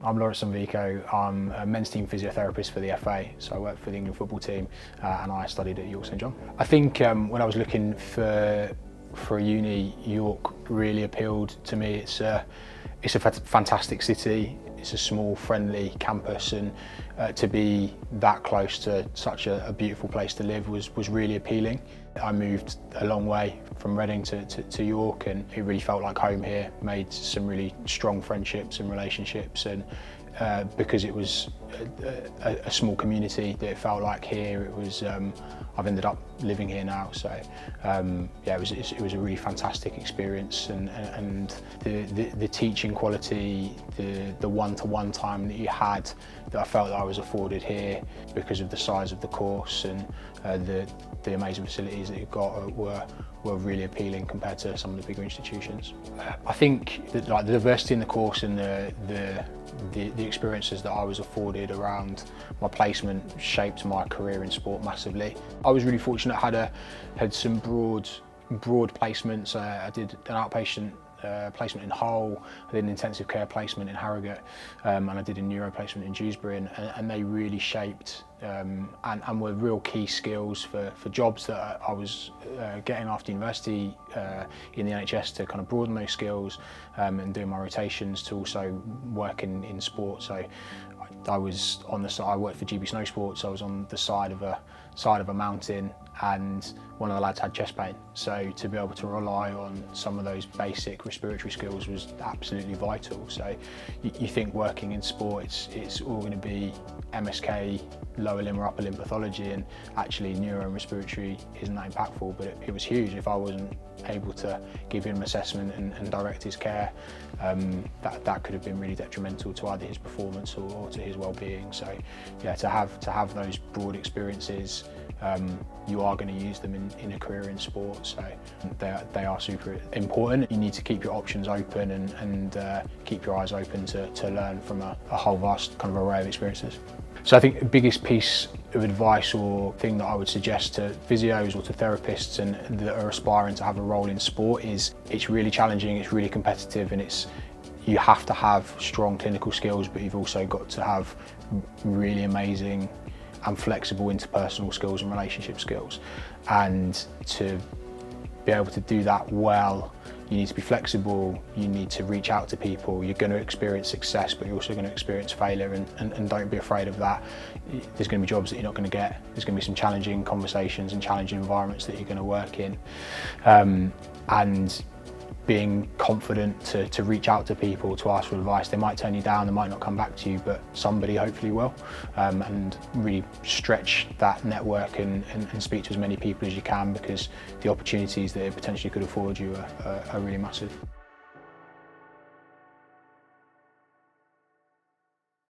I'm Lawrence. I'm a men's team physiotherapist for the FA, so I work for the England football team and I studied at York St John. I think when I was looking for a uni, York really appealed to me. It's a fantastic city. It's a small, friendly campus, and to be that close to such a beautiful place to live was really appealing. I moved a long way from Reading to York, and it really felt like home here. Made some really strong friendships and relationships, and because it was a small community that it felt like here, it was. I've ended up living here now, so yeah, it was a really fantastic experience, and the teaching quality, the one-to-one time that you had, that I felt that I was afforded here because of the size of the course and the amazing facilities that you've got were really appealing compared to some of the bigger institutions. I think that the diversity in the course and the experiences that I was afforded around my placement shaped my career in sport massively. I was really fortunate. I had some broad placements. I did an outpatient placement in Hull, I did an intensive care placement in Harrogate, and I did a neuro placement in Dewsbury, and they really shaped and were real key skills for jobs that I was getting after university in the NHS, to kind of broaden those skills and doing my rotations, to also work in sport. So I was on the side. I worked for GB Snow Sports. I was on the side of a mountain, and one of the lads had chest pain. So to be able to rely on some of those basic respiratory skills was absolutely vital. So you think working in sport, it's all going to be MSK, lower limb or upper limb pathology, and actually neuro and respiratory isn't that impactful, but it was huge. If I wasn't able to give him assessment and direct his care, that could have been really detrimental to either his performance or to his well-being. So yeah, to have those broad experiences, you are going to use them in a career in sport, so they are super important. You need to keep your options open and keep your eyes open to learn from a whole vast kind of array of experiences. So I think the biggest piece of advice or thing that I would suggest to physios or to therapists and that are aspiring to have a role in sport is, it's really challenging, it's really competitive, and you have to have strong clinical skills, but you've also got to have really amazing and flexible interpersonal skills and relationship skills. And to be able to do that well, you need to be flexible, you need to reach out to people. You're going to experience success, but you're also going to experience failure, and don't be afraid of that. There's going to be jobs that you're not going to get. There's going to be some challenging conversations and challenging environments that you're going to work in. And being confident to reach out to people, to ask for advice. They might turn you down, they might not come back to you, but somebody hopefully will. And really stretch that network and speak to as many people as you can, because the opportunities that it potentially could afford you are really massive.